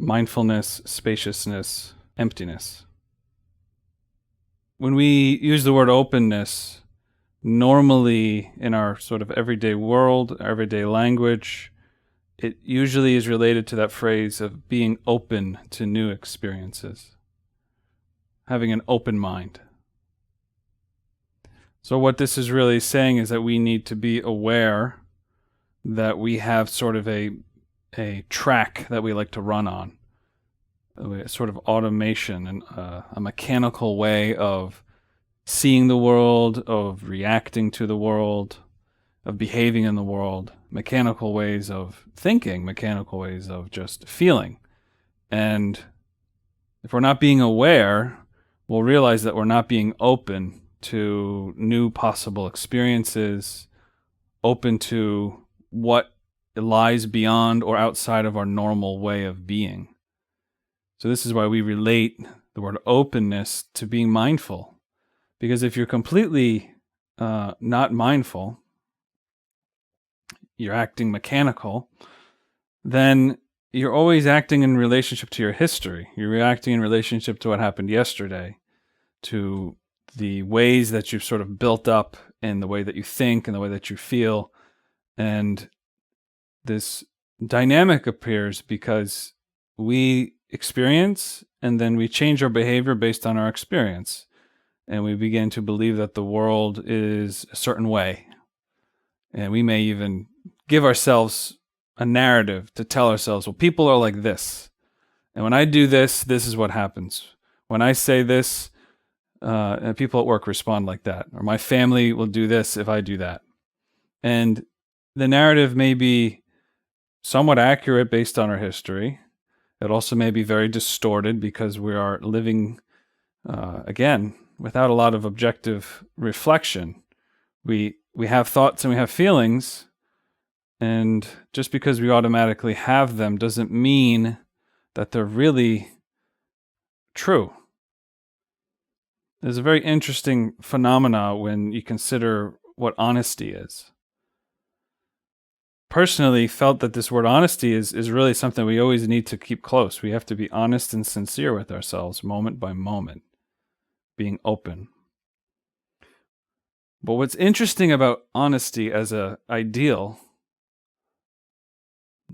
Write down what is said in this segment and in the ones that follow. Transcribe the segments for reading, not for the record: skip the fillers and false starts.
mindfulness, spaciousness, emptiness. When we use the word openness, normally in our sort of everyday world, everyday language, it usually is related to that phrase of being open to new experiences, having an open mind. So what this is really saying is that we need to be aware that we have sort of a track that we like to run on, a sort of automation and a mechanical way of seeing the world, of reacting to the world, of behaving in the world, mechanical ways of thinking, mechanical ways of just feeling. And if we're not being aware, we'll realize that we're not being open to new possible experiences, open to what lies beyond or outside of our normal way of being. So this is why we relate the word openness to being mindful. Because if you're completely not mindful, you're acting mechanical, then you're always acting in relationship to your history. You're reacting in relationship to what happened yesterday, to the ways that you've sort of built up in the way that you think and the way that you feel. And this dynamic appears because we experience and then we change our behavior based on our experience. And we begin to believe that the world is a certain way. And we may even give ourselves a narrative to tell ourselves, well, people are like this. And when I do this, this is what happens. When I say this, and people at work respond like that. Or my family will do this if I do that. And the narrative may be somewhat accurate based on our history. It also may be very distorted because we are living, again, without a lot of objective reflection. We have thoughts and we have feelings, and just because we automatically have them doesn't mean that they're really true. There's a very interesting phenomena when you consider what honesty is. Personally, felt that this word honesty is really something we always need to keep close. We have to be honest and sincere with ourselves moment by moment, being open. But what's interesting about honesty as an ideal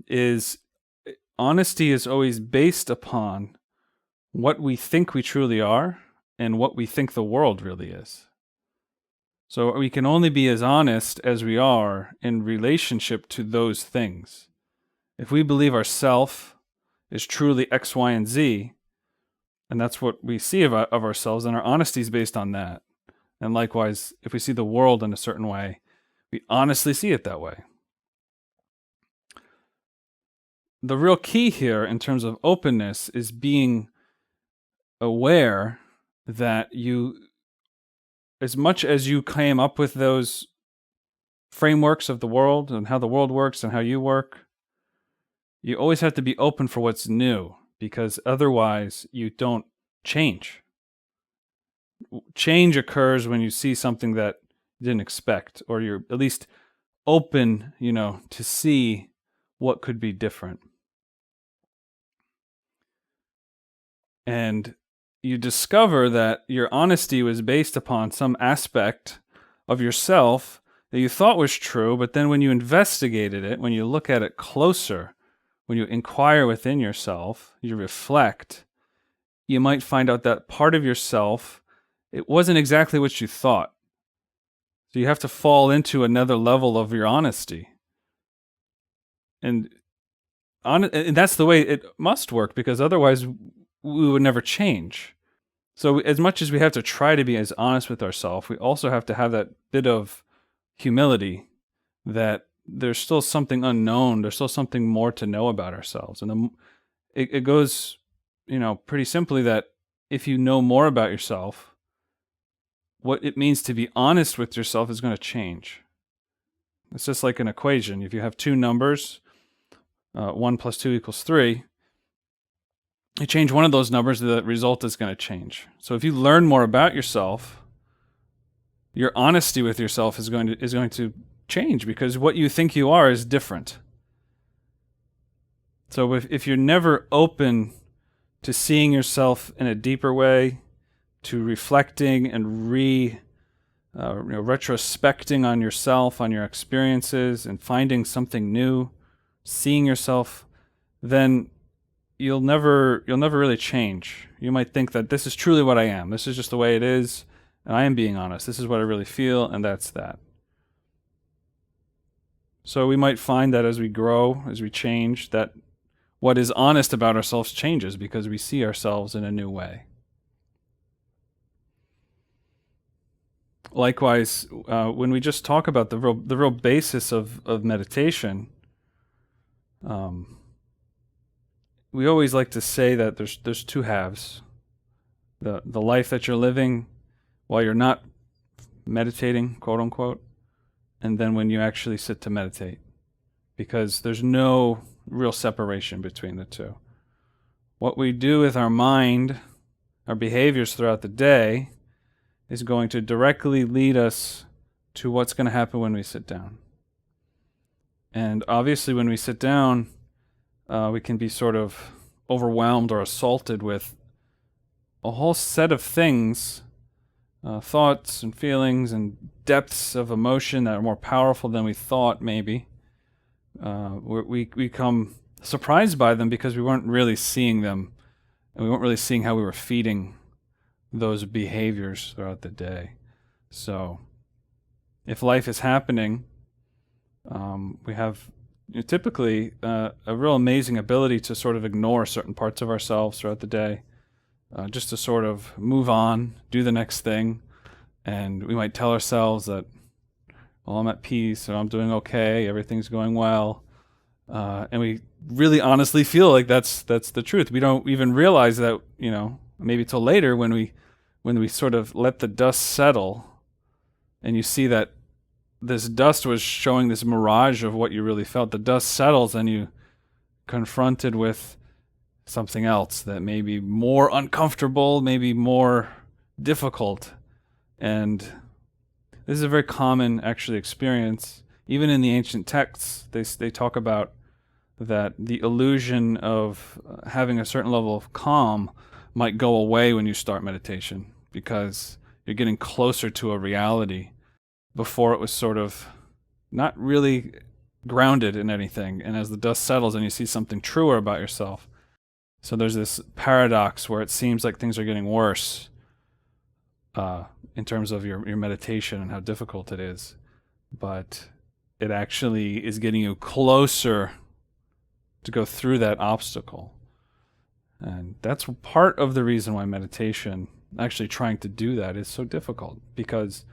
is honesty is always based upon what we think we truly are and what we think the world really is. So we can only be as honest as we are in relationship to those things. If we believe ourself is truly X, Y, and Z, and that's what we see of ourselves, and our honesty is based on that. And likewise, if we see the world in a certain way, we honestly see it that way. The real key here in terms of openness is being aware that you, as much as you came up with those frameworks of the world and how the world works and how you work, you always have to be open for what's new, because otherwise you don't change. Change occurs when you see something that you didn't expect, or you're at least open, to see what could be different. And you discover that your honesty was based upon some aspect of yourself that you thought was true, but then when you investigated it, when you look at it closer, when you inquire within yourself, you reflect, you might find out that part of yourself, it wasn't exactly what you thought. So you have to fall into another level of your honesty. And that's the way it must work, because otherwise we would never change. So as much as we have to try to be as honest with ourselves, we also have to have that bit of humility that there's still something unknown. There's still something more to know about ourselves. And it goes, pretty simply that if you know more about yourself, what it means to be honest with yourself is going to change. It's just like an equation. If you have two numbers, 1 + 2 = 3, you change one of those numbers, the result is going to change. So if you learn more about yourself, your honesty with yourself is going to change, because what you think you are is different. So if you're never open to seeing yourself in a deeper way, to reflecting and retrospecting on yourself, on your experiences, and finding something new, seeing yourself, then you'll never really change. You might think that this is truly what I am. This is just the way it is, and I am being honest. This is what I really feel, and that's that. So we might find that as we grow, as we change, that what is honest about ourselves changes because we see ourselves in a new way. Likewise, when we just talk about the real basis of meditation, we always like to say that there's two halves. The life that you're living while you're not meditating, quote unquote, and then when you actually sit to meditate, because there's no real separation between the two. What we do with our mind, our behaviors throughout the day, is going to directly lead us to what's going to happen when we sit down. And obviously when we sit down, we can be sort of overwhelmed or assaulted with a whole set of things, thoughts and feelings and depths of emotion that are more powerful than we thought maybe. We become surprised by them because we weren't really seeing them, and we weren't really seeing how we were feeding those behaviors throughout the day. So if life is happening, we have typically a real amazing ability to sort of ignore certain parts of ourselves throughout the day, just to sort of move on, do the next thing. And we might tell ourselves that, well, I'm at peace, or I'm doing okay, everything's going well. And we really honestly feel like that's the truth. We don't even realize that, maybe till later when we sort of let the dust settle and you see that this dust was showing this mirage of what you really felt. The dust settles and you confronted with something else that may be more uncomfortable, maybe more difficult. And this is a very common actually experience. Even in the ancient texts, they talk about that the illusion of having a certain level of calm might go away when you start meditation, because you're getting closer to a reality. Before it was sort of not really grounded in anything. And as the dust settles and you see something truer about yourself. So there's this paradox where it seems like things are getting worse in terms of your meditation and how difficult it is. But it actually is getting you closer to go through that obstacle. And that's part of the reason why meditation, actually trying to do that, is so difficult, because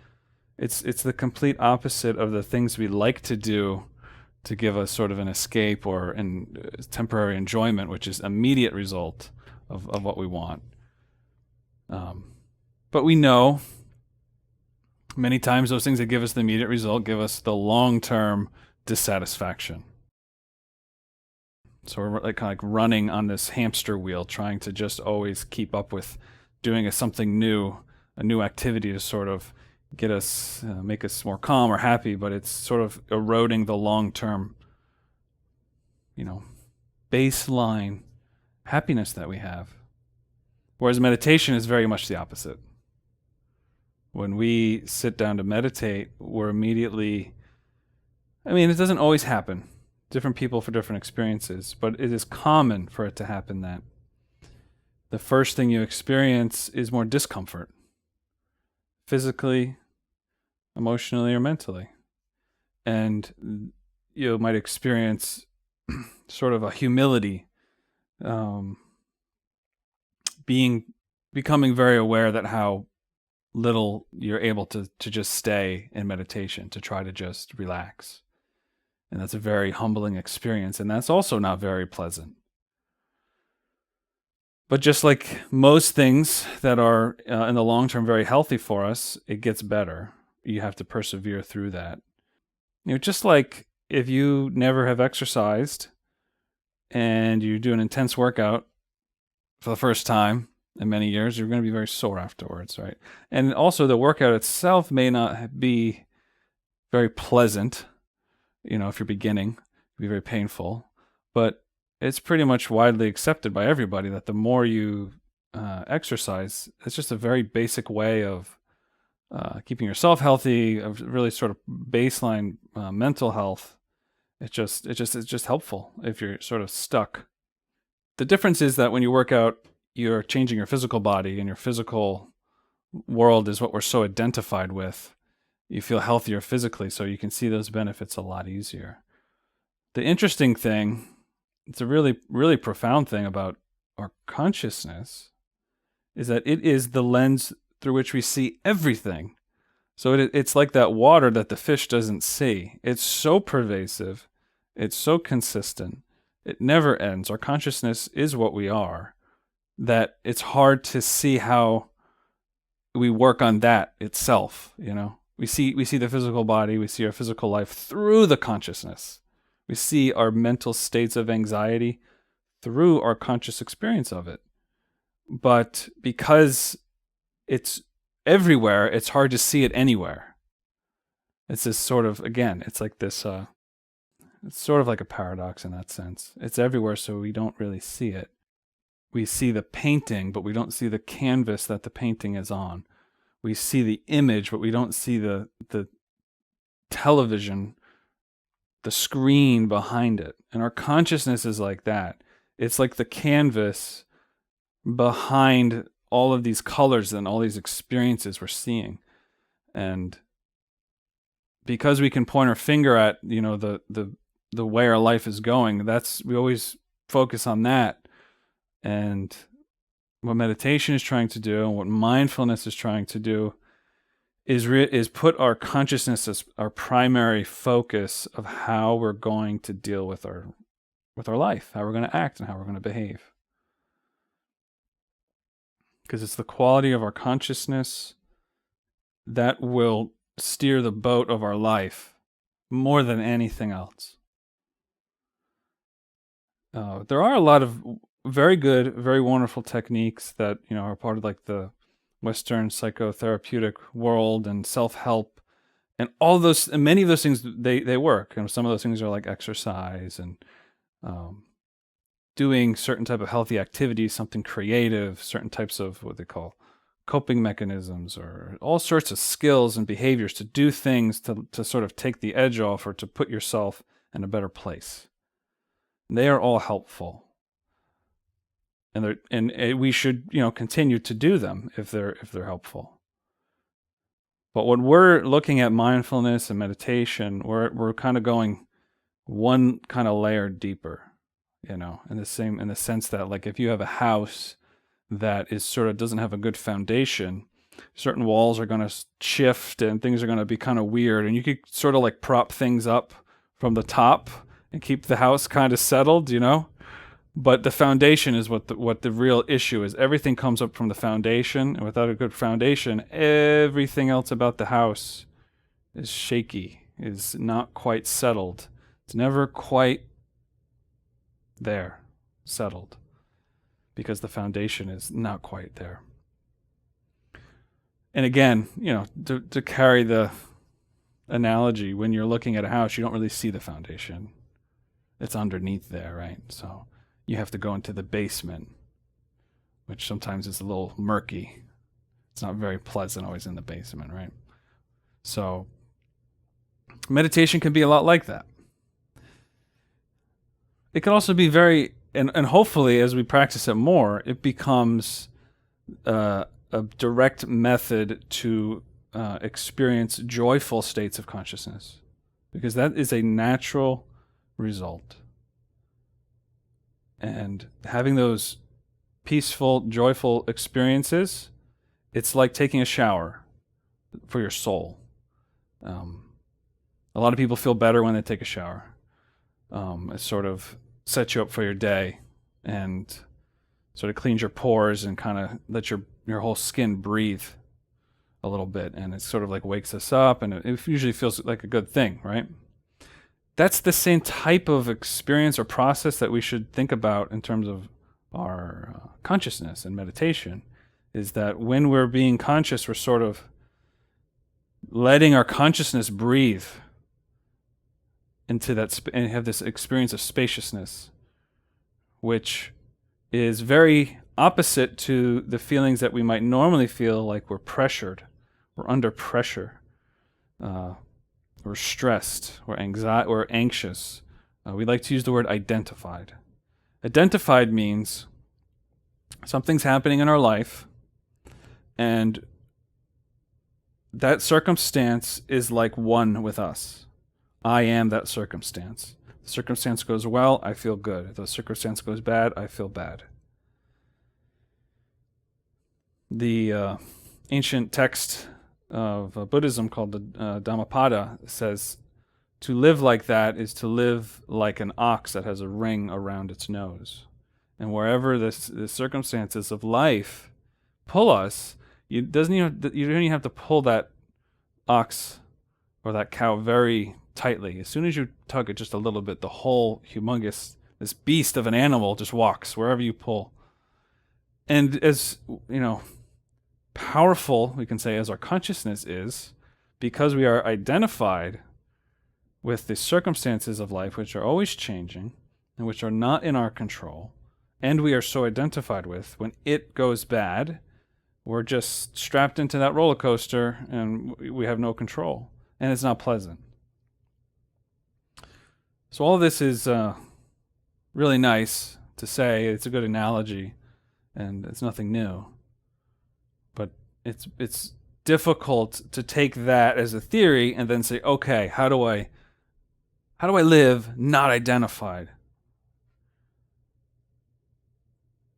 it's the complete opposite of the things we like to do to give us sort of an escape or temporary enjoyment, which is immediate result of what we want. But we know many times those things that give us the immediate result give us the long-term dissatisfaction. So we're kind of like running on this hamster wheel, trying to just always keep up with doing something new, a new activity to sort of get us, make us more calm or happy, but it's sort of eroding the long-term, baseline happiness that we have. Whereas meditation is very much the opposite. When we sit down to meditate, we're immediately, it doesn't always happen. Different people for different experiences, but it is common for it to happen that the first thing you experience is more discomfort, physically, emotionally, or mentally. And you might experience sort of a humility, becoming very aware that how little you're able to just stay in meditation, to try to just relax. And that's a very humbling experience, and that's also not very pleasant. But just like most things that are in the long term very healthy for us, it gets better. You have to persevere through that. Just like if you never have exercised and you do an intense workout for the first time in many years, you're going to be very sore afterwards, right? And also the workout itself may not be very pleasant. If you're beginning, it'd be very painful. But it's pretty much widely accepted by everybody that the more you exercise, it's just a very basic way of keeping yourself healthy, of really sort of baseline mental health. It's just helpful if you're sort of stuck. The difference is that when you work out, you're changing your physical body, and your physical world is what we're so identified with. You feel healthier physically, so you can see those benefits a lot easier. The interesting thing, it's a really, really profound thing about our consciousness, is that it is the lens through which we see everything. So it's like that water that the fish doesn't see. It's so pervasive. It's so consistent. It never ends. Our consciousness is what we are, that it's hard to see how we work on that itself, you know? We see the physical body, we see our physical life through the consciousness. We see our mental states of anxiety through our conscious experience of it. But because it's everywhere, it's hard to see it anywhere. It's this sort of, again, it's like this, it's sort of like a paradox in that sense. It's everywhere, so we don't really see it. We see the painting, but we don't see the canvas that the painting is on. We see the image, but we don't see the television, the screen behind it. And our consciousness is like that. It's like the canvas behind all of these colors and all these experiences we're seeing. And because we can point our finger at, you know, the way our life is going, we always focus on that. And what meditation is trying to do, and what mindfulness is trying to do, is put our consciousness as our primary focus of how we're going to deal with our life, how we're going to act, and how we're going to behave. Because it's the quality of our consciousness that will steer the boat of our life more than anything else. There are a lot of very good, very wonderful techniques that, you know, are part of like the Western psychotherapeutic world and self-help, and all those, and many of those things, they work. And some of those things are like exercise and doing certain type of healthy activities, something creative, certain types of what they call coping mechanisms, or all sorts of skills and behaviors to do things to sort of take the edge off, or to put yourself in a better place. They are all helpful. And we should, you know, continue to do them if they're helpful. But when we're looking at mindfulness and meditation, we're kind of going one kind of layer deeper, you know, in the sense that, like, if you have a house that is sort of doesn't have a good foundation, certain walls are going to shift and things are going to be kind of weird, and you could sort of like prop things up from the top and keep the house kind of settled, you know. But the foundation is what the real issue is. Everything comes up from the foundation, and without a good foundation, everything else about the house is shaky, is not quite settled. It's never quite there, settled, because the foundation is not quite there. And again, you know, to carry the analogy, when you're looking at a house, you don't really see the foundation. It's underneath there, right? So you have to go into the basement, which sometimes is a little murky. It's not very pleasant always in the basement, right? So meditation can be a lot like that. It can also be very, and hopefully as we practice it more, it becomes a direct method to experience joyful states of consciousness, because that is a natural result. And having those peaceful, joyful experiences, it's like taking a shower for your soul. A lot of people feel better when they take a shower. It sort of sets you up for your day and sort of cleans your pores and kind of lets your whole skin breathe a little bit. And it sort of like wakes us up, and it usually feels like a good thing, right? That's the same type of experience or process that we should think about in terms of our consciousness and meditation, is that when we're being conscious, we're sort of letting our consciousness breathe into that and have this experience of spaciousness, which is very opposite to the feelings that we might normally feel, like we're pressured, we're under pressure, we're stressed, we're anxious. We like to use the word identified. Identified means something's happening in our life, and that circumstance is like one with us. I am that circumstance. The circumstance goes well, I feel good. If the circumstance goes bad, I feel bad. The ancient text of Buddhism called the Dhammapada says to live like that is to live like an ox that has a ring around its nose. And wherever the circumstances of life pull us, you don't even have to pull that ox or that cow very tightly. As soon as you tug it just a little bit, the whole humongous, this beast of an animal just walks wherever you pull. And as, powerful, we can say, as our consciousness is, because we are identified with the circumstances of life, which are always changing and which are not in our control, and we are so identified with, when it goes bad, we're just strapped into that roller coaster and we have no control, and it's not pleasant. So all of this is really nice to say. It's a good analogy, and it's nothing new. But it's difficult to take that as a theory and then say, okay, how do I live not identified?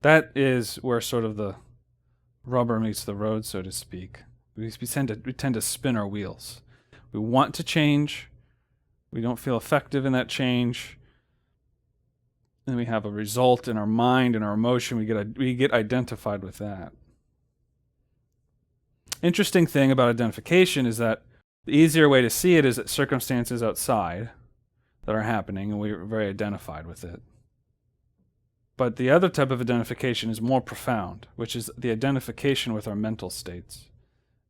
That is where sort of the rubber meets the road, so to speak. We tend to spin our wheels. We want to change. We don't feel effective in that change. And we have a result in our mind and our emotion. We get identified with that. Interesting thing about identification is that the easier way to see it is that circumstances outside that are happening, and we're very identified with it. But the other type of identification is more profound, which is the identification with our mental states.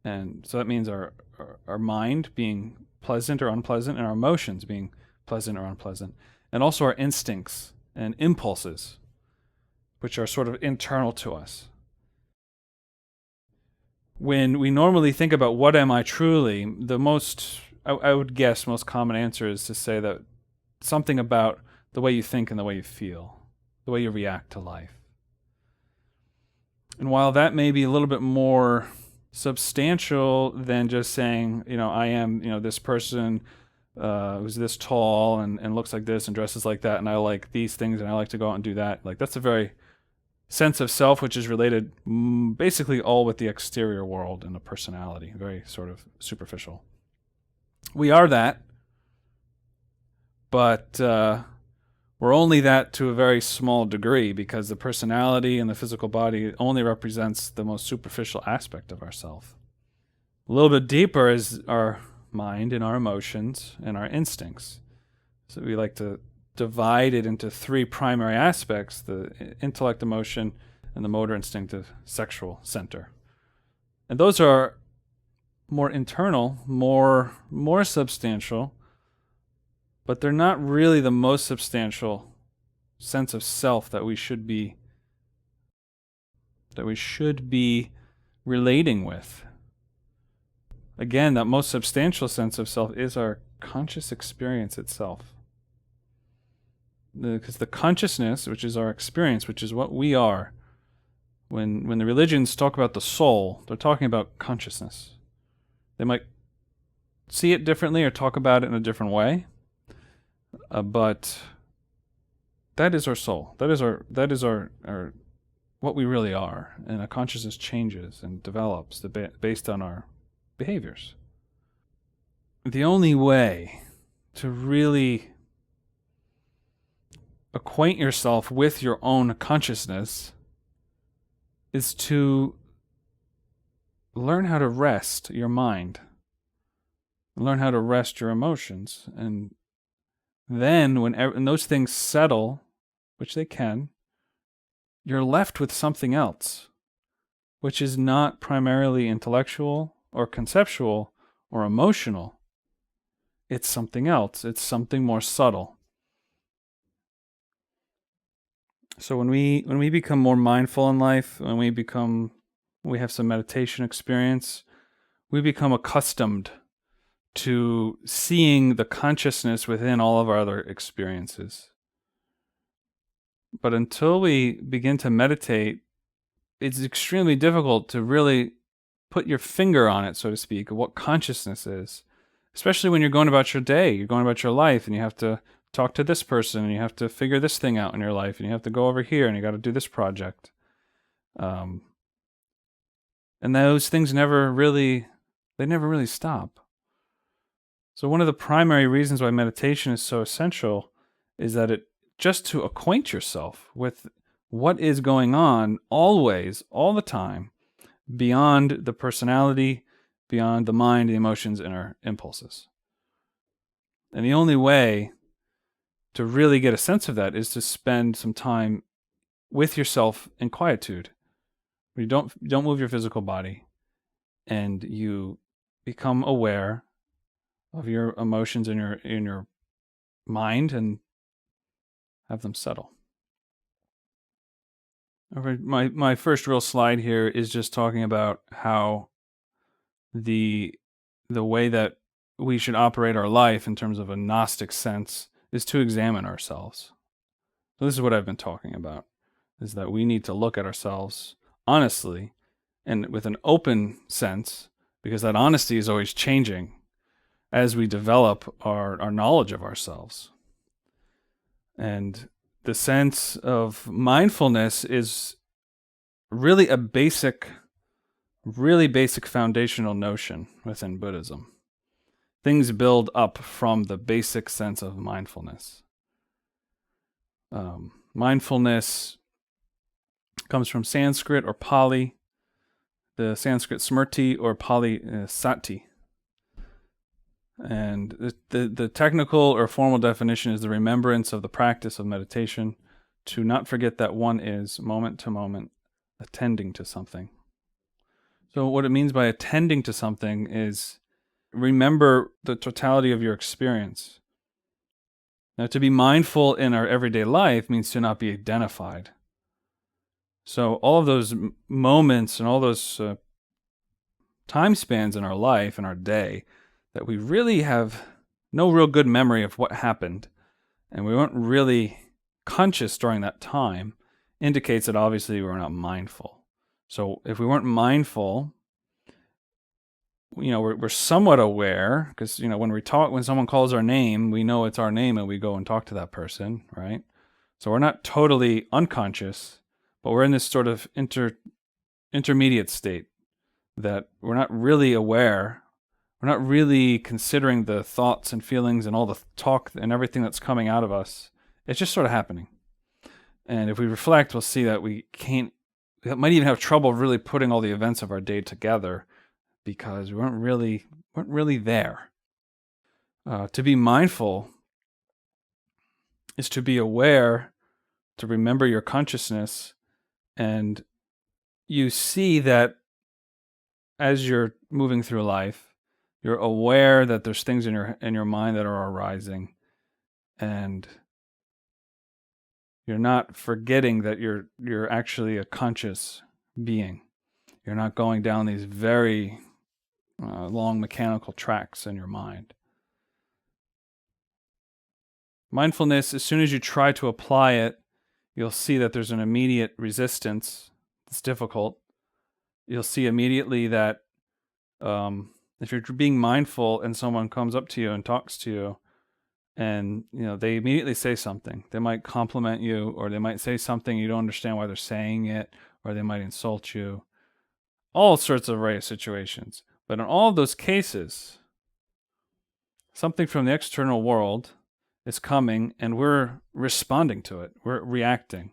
And so that means our mind being pleasant or unpleasant, and our emotions being pleasant or unpleasant, and also our instincts and impulses, which are sort of internal to us. When we normally think about what am I truly, I would guess most common answer is to say that something about the way you think and the way you feel, the way you react to life. And while that may be a little bit more substantial than just saying, I am, this person who's this tall and looks like this and dresses like that, and I like these things and I like to go out and do that. Like, that's a very sense of self which is related basically all with the exterior world and the personality, very sort of superficial. We are that, but we're only that to a very small degree, because the personality and the physical body only represents the most superficial aspect of ourself. A little bit deeper is our mind and our emotions and our instincts. So we like to divide it into three primary aspects: the intellect, emotion, and the motor instinctive sexual center. And those are more internal, more substantial, but they're not really the most substantial sense of self that we should be relating with. Again, that most substantial sense of self is our conscious experience itself. Because the consciousness, which is our experience, which is what we are, when the religions talk about the soul, they're talking about consciousness. They might see it differently or talk about it in a different way, but that is our soul. That is our what we really are, and our consciousness changes and develops based on our behaviors. The only way to really acquaint yourself with your own consciousness is to learn how to rest your mind, learn how to rest your emotions, and then when those things settle, which they can, you're left with something else, which is not primarily intellectual or conceptual or emotional. It's something else. It's something more subtle. So when we become more mindful in life, when we have some meditation experience, we become accustomed to seeing the consciousness within all of our other experiences. But until we begin to meditate, it's extremely difficult to really put your finger on it, so to speak, of what consciousness is. Especially when you're going about your day, you're going about your life, and you have to talk to this person, and you have to figure this thing out in your life, and you have to go over here, and you got to do this project. And those things never really stop. So one of the primary reasons why meditation is so essential is that it just to acquaint yourself with what is going on always, all the time, beyond the personality, beyond the mind, the emotions, and our impulses. And the only way to really get a sense of that is to spend some time with yourself in quietude. You don't move your physical body, and you become aware of your emotions in your mind and have them settle. My first real slide here is just talking about how the way that we should operate our life in terms of a Gnostic sense is to examine ourselves. So this is what I've been talking about, is that we need to look at ourselves honestly and with an open sense, because that honesty is always changing as we develop our knowledge of ourselves. And the sense of mindfulness is really a really basic foundational notion within Buddhism. Things build up from the basic sense of mindfulness. Mindfulness comes from Sanskrit or Pali, the Sanskrit smrti or Pali sati. And the technical or formal definition is the remembrance of the practice of meditation, to not forget that one is, moment to moment, attending to something. So what it means by attending to something is remember the totality of your experience. Now, to be mindful in our everyday life means to not be identified. So all of those moments and all those time spans in our life and our day that we really have no real good memory of what happened, and we weren't really conscious during that time, indicates that obviously we're not mindful. So if we weren't mindful, we're somewhat aware, because when someone calls our name, we know it's our name and we go and talk to that person, right? So we're not totally unconscious, but we're in this sort of intermediate state that we're not really aware. We're not really considering the thoughts and feelings and all the talk and everything that's coming out of us. It's just sort of happening. And if we reflect, we'll see that we might even have trouble really putting all the events of our day together because we weren't really there. To be mindful is to be aware, to remember your consciousness, and you see that as you're moving through life, you're aware that there's things in your mind that are arising, and you're not forgetting that you're actually a conscious being. You're not going down these very long mechanical tracks in your mind. Mindfulness, as soon as you try to apply it, you'll see that there's an immediate resistance. It's difficult. You'll see immediately that if you're being mindful and someone comes up to you and talks to you, and they immediately say something, they might compliment you, or they might say something you don't understand why they're saying it, or they might insult you. All sorts of array of situations. But in all of those cases, something from the external world is coming and we're responding to it. We're reacting.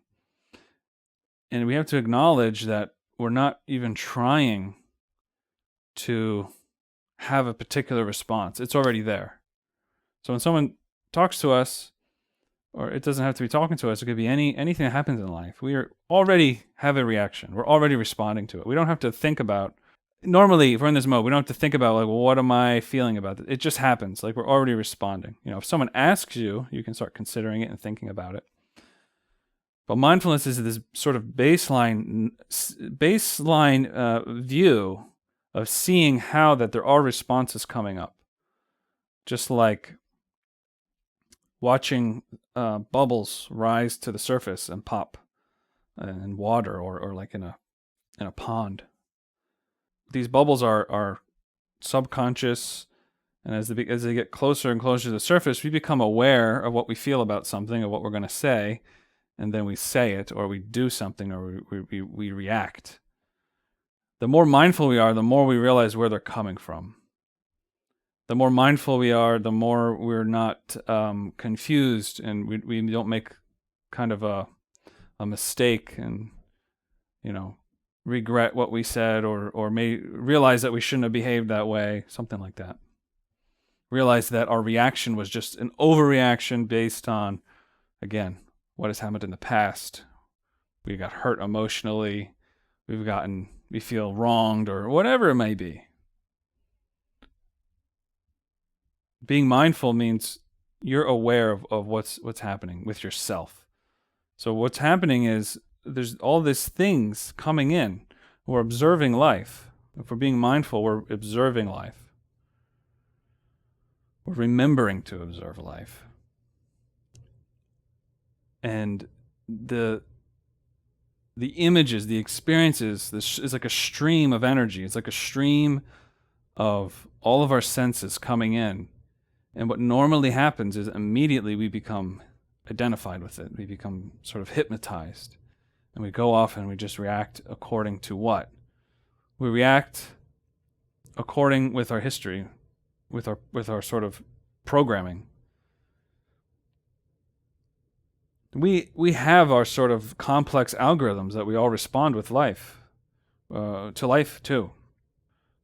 And we have to acknowledge that we're not even trying to have a particular response. It's already there. So when someone talks to us, or it doesn't have to be talking to us, it could be anything that happens in life, we already have a reaction. We're already responding to it. We don't have to think about, normally if we're in this mode, we don't have to think about like, well, what am I feeling about this? It just happens. Like we're already responding. If someone asks you, you can start considering it and thinking about it. But mindfulness is this sort of baseline view of seeing how that there are responses coming up. Just like watching bubbles rise to the surface and pop in water or like in a pond. These bubbles are subconscious, and as they get closer and closer to the surface, we become aware of what we feel about something, of what we're going to say, and then we say it, or we do something, or we react. The more mindful we are, the more we realize where they're coming from. The more mindful we are, the more we're not confused, and we don't make kind of a mistake and, regret what we said, or may realize that we shouldn't have behaved that way, something like that. Realize that our reaction was just an overreaction based on, again, what has happened in the past. We got hurt emotionally, we feel wronged, or whatever it may be. Being mindful means you're aware of what's happening with yourself. So what's happening is there's all these things coming in. We're observing life. If we're being mindful, we're observing life. We're remembering to observe life. And the images, the experiences, this is like a stream of energy. It's like a stream of all of our senses coming in. And what normally happens is immediately we become identified with it. We become sort of hypnotized. And we go off and we just react according to what? We react according with our history, with our sort of programming. We have our sort of complex algorithms that we all respond with life, to life too.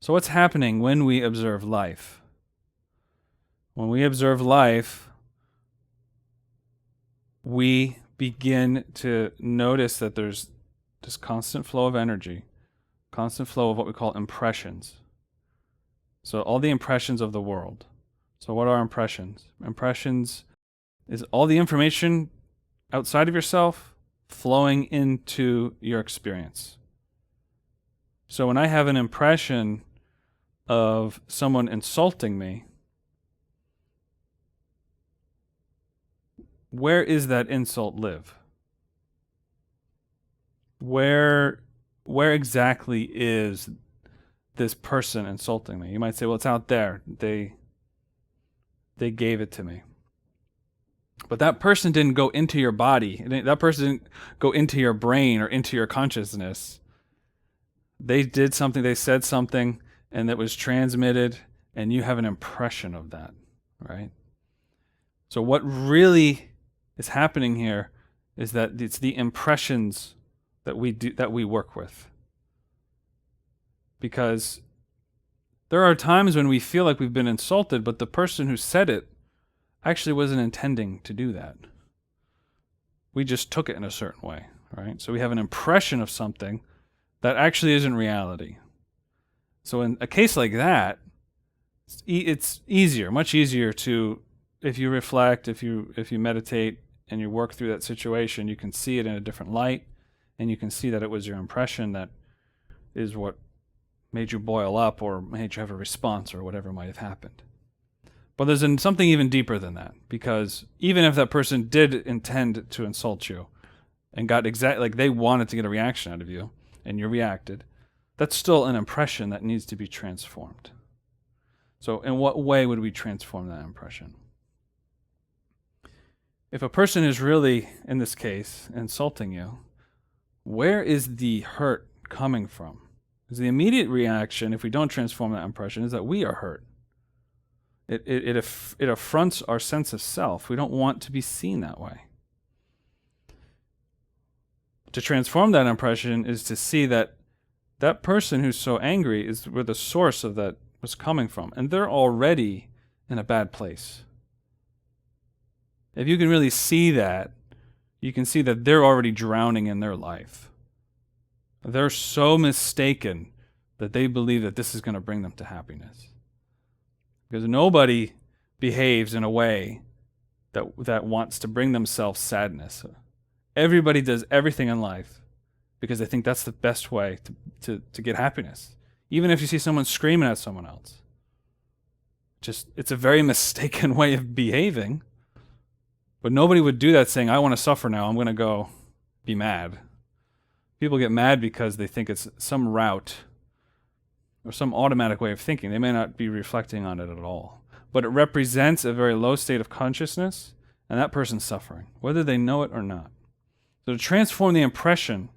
So what's happening when we observe life? When we observe life, we begin to notice that there's this constant flow of energy, constant flow of what we call impressions. So all the impressions of the world. So what are impressions? Impressions is all the information outside of yourself flowing into your experience. So when I have an impression of someone insulting me, where is that insult live? Where exactly is this person insulting me? You might say, well, it's out there. They gave it to me. But that person didn't go into your body. That person didn't go into your brain or into your consciousness. They did something, they said something, and that was transmitted, and you have an impression of that, right? So what really is happening here is that it's the impressions that we work with. Because there are times when we feel like we've been insulted, but the person who said it actually wasn't intending to do that. We just took it in a certain way, right? So we have an impression of something that actually isn't reality. So in a case like that, it's easier, much easier to, if you reflect, if you meditate and you work through that situation, you can see it in a different light, and you can see that it was your impression that is what made you boil up or made you have a response or whatever might have happened. But there's something even deeper than that, because even if that person did intend to insult you and got like they wanted to get a reaction out of you and you reacted, that's still an impression that needs to be transformed. So in what way would we transform that impression? If a person is really, in this case, insulting you, where is the hurt coming from? Because the immediate reaction, if we don't transform that impression, is that we are hurt. It affronts our sense of self. We don't want to be seen that way. To transform that impression is to see that that person who's so angry is where the source of that was coming from, and they're already in a bad place. If you can really see that, you can see that they're already drowning in their life. They're so mistaken that they believe that this is going to bring them to happiness. Because nobody behaves in a way that wants to bring themselves sadness. Everybody does everything in life because they think that's the best way to get happiness. Even if you see someone screaming at someone else. It's a very mistaken way of behaving. But nobody would do that saying, I want to suffer now, I'm going to go be mad. People get mad because they think it's some route or some automatic way of thinking. They may not be reflecting on it at all. But it represents a very low state of consciousness, and that person's suffering, whether they know it or not. So to transform the impression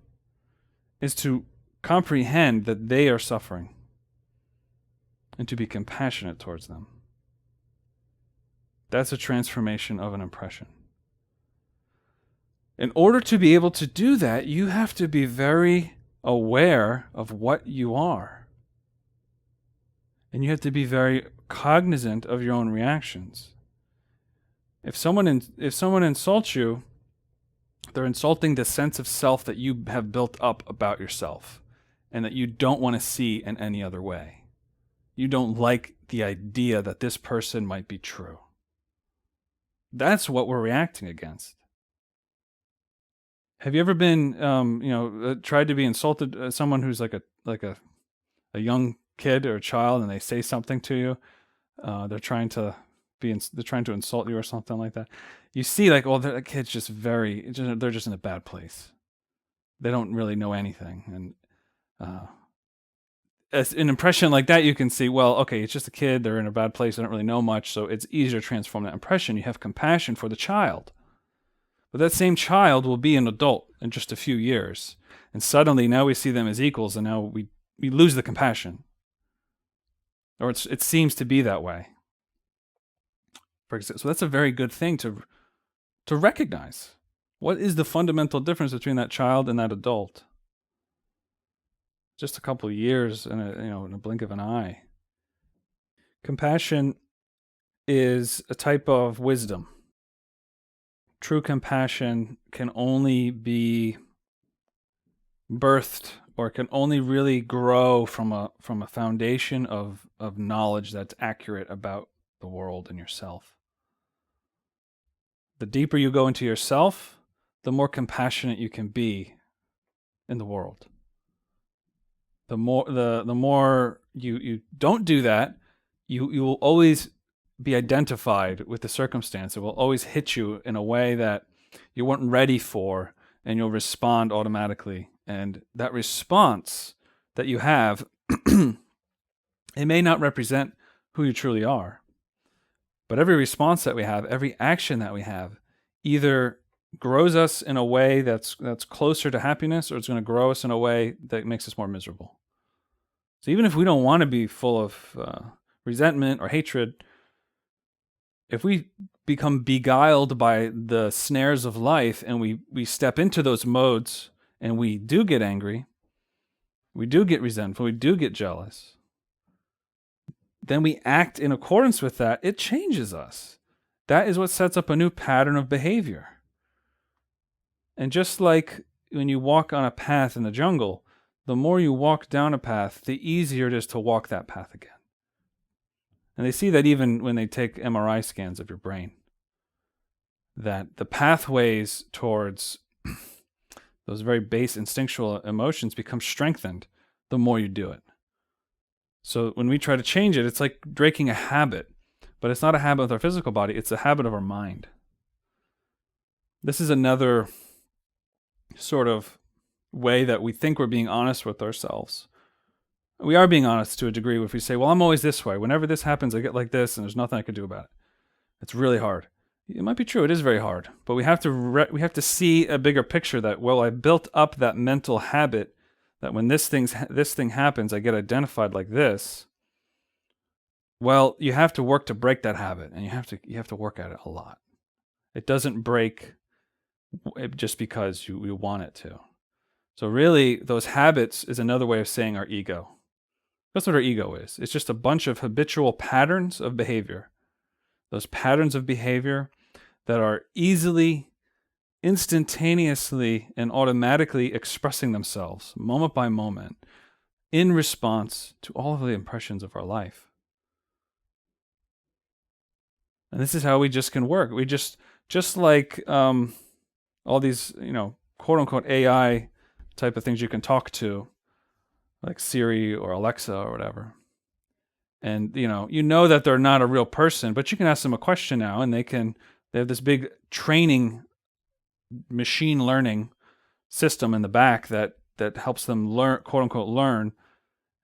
is to comprehend that they are suffering and to be compassionate towards them. That's a transformation of an impression. In order to be able to do that, you have to be very aware of what you are. And you have to be very cognizant of your own reactions. If someone insults you, they're insulting the sense of self that you have built up about yourself and that you don't want to see in any other way. You don't like the idea that this person might be true. That's what we're reacting against. Have you ever been, tried to be insulted? Someone who's like a young kid or a child, and they say something to you. They're trying to insult you or something like that. You see, like, well, that kid's they're just in a bad place. They don't really know anything, and as an impression like that, you can see, well, okay, it's just a kid. They're in a bad place. They don't really know much, so it's easier to transform that impression. You have compassion for the child. But that same child will be an adult in just a few years. And suddenly now we see them as equals, and now we lose the compassion. Or it seems to be that way. For example, so that's a very good thing to recognize. What is the fundamental difference between that child and that adult? Just a couple of years in a blink of an eye. Compassion is a type of wisdom. True compassion can only be birthed, or can only really grow from a foundation of knowledge that's accurate about the world and yourself. The deeper you go into yourself, the more compassionate you can be in the world. The more you don't do that, you will always be identified with the circumstance. It will always hit you in a way that you weren't ready for, and you'll respond automatically. And that response that you have, it may not represent who you truly are. But every response that we have, every action that we have, either grows us in a way that's closer to happiness, or it's going to grow us in a way that makes us more miserable. So even if we don't want to be full of resentment or hatred, if we become beguiled by the snares of life and we step into those modes and we do get angry, we do get resentful, we do get jealous, then we act in accordance with that, it changes us. That is what sets up a new pattern of behavior. And just like when you walk on a path in the jungle, the more you walk down a path, the easier it is to walk that path again. And they see that even when they take MRI scans of your brain, that the pathways towards those very base instinctual emotions become strengthened the more you do it. So when we try to change it, it's like breaking a habit, but it's not a habit of our physical body, it's a habit of our mind. This is another sort of way that we think we're being honest with ourselves. We are being honest to a degree if we say, well, I'm always this way. Whenever this happens, I get like this, and there's nothing I can do about it. It's really hard. It might be true. It is very hard. But we have to see a bigger picture that, well, I built up that mental habit that when this thing happens, I get identified like this. Well, you have to work to break that habit, and you have to work at it a lot. It doesn't break just because you want it to. So really, those habits is another way of saying our ego. That's what our ego is. It's just a bunch of habitual patterns of behavior. Those patterns of behavior that are easily, instantaneously, and automatically expressing themselves, moment by moment, in response to all of the impressions of our life. And this is how we just can work. We just like a all these, quote unquote AI type of things you can talk to, like Siri or Alexa or whatever. And, you know that they're not a real person, but you can ask them a question now, and they have this big training, machine learning system in the back that helps them learn, quote unquote, learn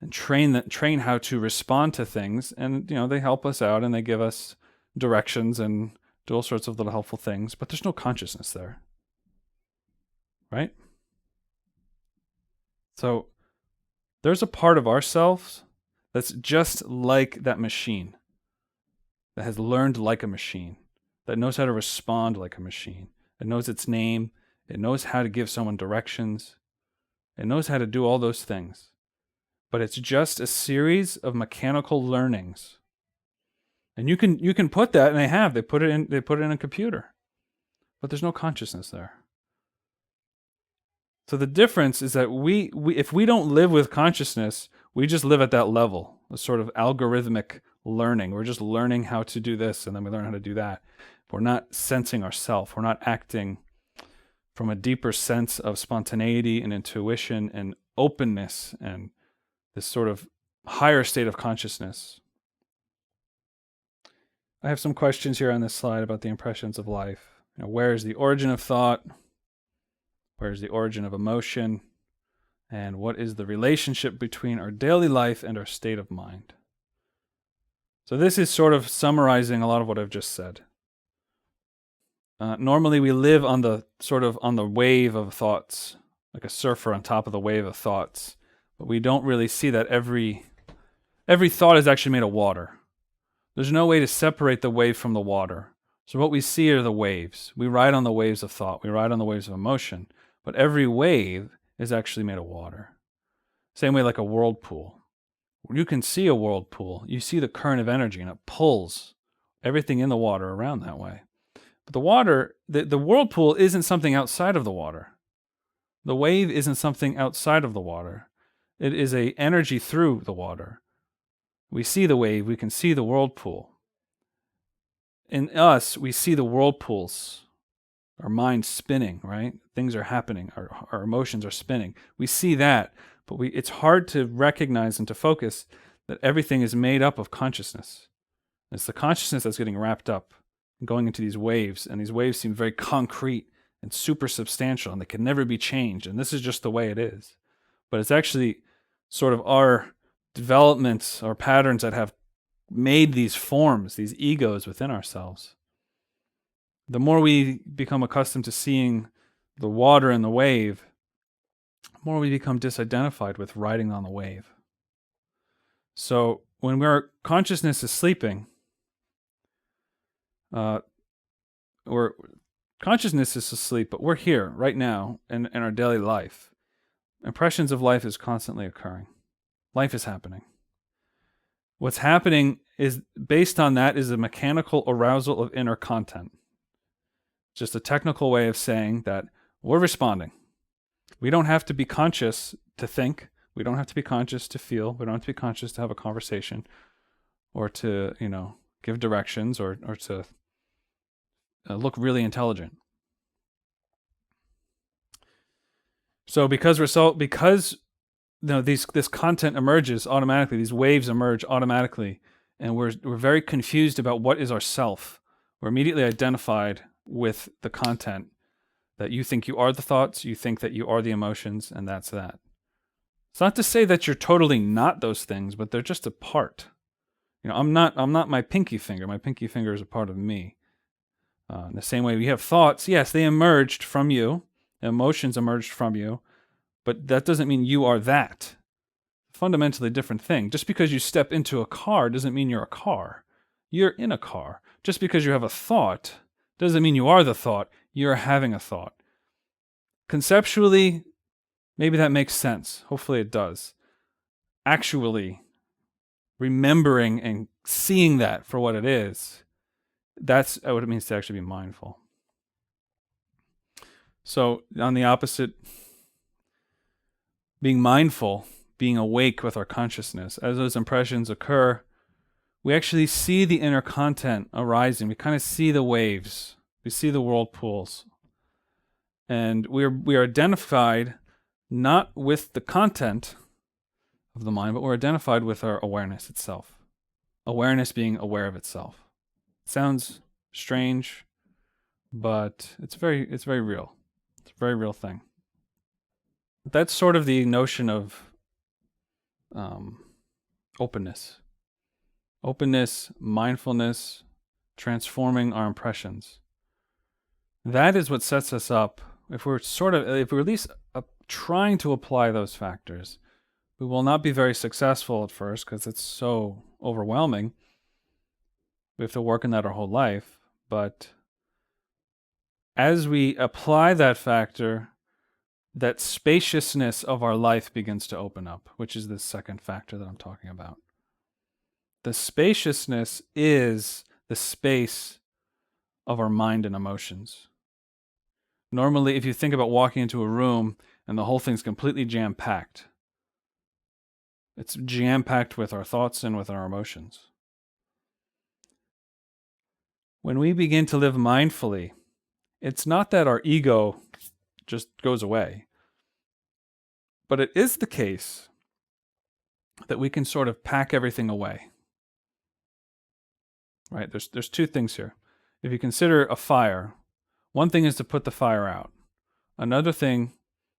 and train how to respond to things. And, they help us out and they give us directions and do all sorts of little helpful things, but there's no consciousness there. Right? So there's a part of ourselves that's just like that machine, that has learned like a machine, that knows how to respond like a machine. It knows its name. It knows how to give someone directions. It knows how to do all those things. But it's just a series of mechanical learnings. And you can put that, and they put it in a computer. But there's no consciousness there. So the difference is that we if we don't live with consciousness, we just live at that level, a sort of algorithmic learning. We're just learning how to do this, and then we learn how to do that. We're not sensing ourselves. We're not acting from a deeper sense of spontaneity and intuition and openness and this sort of higher state of consciousness. I have some questions here on this slide about the impressions of life. Where is the origin of thought? Where is the origin of emotion? And what is the relationship between our daily life and our state of mind? So this is sort of summarizing a lot of what I've just said. Normally we live on the wave of thoughts, like a surfer on top of the wave of thoughts. But we don't really see that every thought is actually made of water. There's no way to separate the wave from the water. So what we see are the waves. We ride on the waves of thought. We ride on the waves of emotion. But every wave is actually made of water. Same way like a whirlpool. When you can see a whirlpool, you see the current of energy, and it pulls everything in the water around that way. But the water, the whirlpool isn't something outside of the water. The wave isn't something outside of the water. It is an energy through the water. We see the wave, we can see the whirlpool. In us, we see the whirlpools, our mind's spinning, right? Things are happening, our emotions are spinning. We see that, but it's hard to recognize and to focus that everything is made up of consciousness. It's the consciousness that's getting wrapped up and going into these waves, and these waves seem very concrete and super substantial, and they can never be changed, and this is just the way it is. But it's actually sort of our developments, our patterns that have made these forms, these egos within ourselves. The more we become accustomed to seeing the water and the wave, the more we become disidentified with riding on the wave. So when our consciousness is sleeping, consciousness is asleep, but we're here right now in our daily life. Impressions of life is constantly occurring. Life is happening. What's happening is based on that is a mechanical arousal of inner content. Just a technical way of saying that we're responding. We don't have to be conscious to think. We don't have to be conscious to feel. We don't have to be conscious to have a conversation or to, give directions or to look really intelligent. So because this content emerges automatically, these waves emerge automatically, and we're very confused about what is our self. We're immediately identified with the content that you think you are the thoughts, you think that you are the emotions, and that's that. It's not to say that you're totally not those things, but they're just a part. I'm not my pinky finger. My pinky finger is a part of me. In the same way, we have thoughts. Yes, they emerged from you. Emotions emerged from you. But that doesn't mean you are that. Fundamentally different thing. Just because you step into a car doesn't mean you're a car. You're in a car. Just because you have a thought doesn't mean you are the thought. You're having a thought. Conceptually, maybe that makes sense. Hopefully it does. Actually, remembering and seeing that for what it is, that's what it means to actually be mindful. So on the opposite, being mindful, being awake with our consciousness, as those impressions occur, we actually see the inner content arising. We kind of see the waves. We see the whirlpools. And we are identified not with the content of the mind, but we're identified with our awareness itself. Awareness being aware of itself. Sounds strange, but it's very real. It's a very real thing. That's sort of the notion of openness. Openness, mindfulness, transforming our impressions. That is what sets us up. If we're at least trying to apply those factors, we will not be very successful at first because it's so overwhelming. We have to work on that our whole life. But as we apply that factor, that spaciousness of our life begins to open up, which is the second factor that I'm talking about. The spaciousness is the space of our mind and emotions. Normally, if you think about walking into a room and the whole thing's completely jam-packed, it's jam-packed with our thoughts and with our emotions. When we begin to live mindfully, it's not that our ego just goes away, but it is the case that we can sort of pack everything away. Right? There's two things here. If you consider a fire, one thing is to put the fire out. Another thing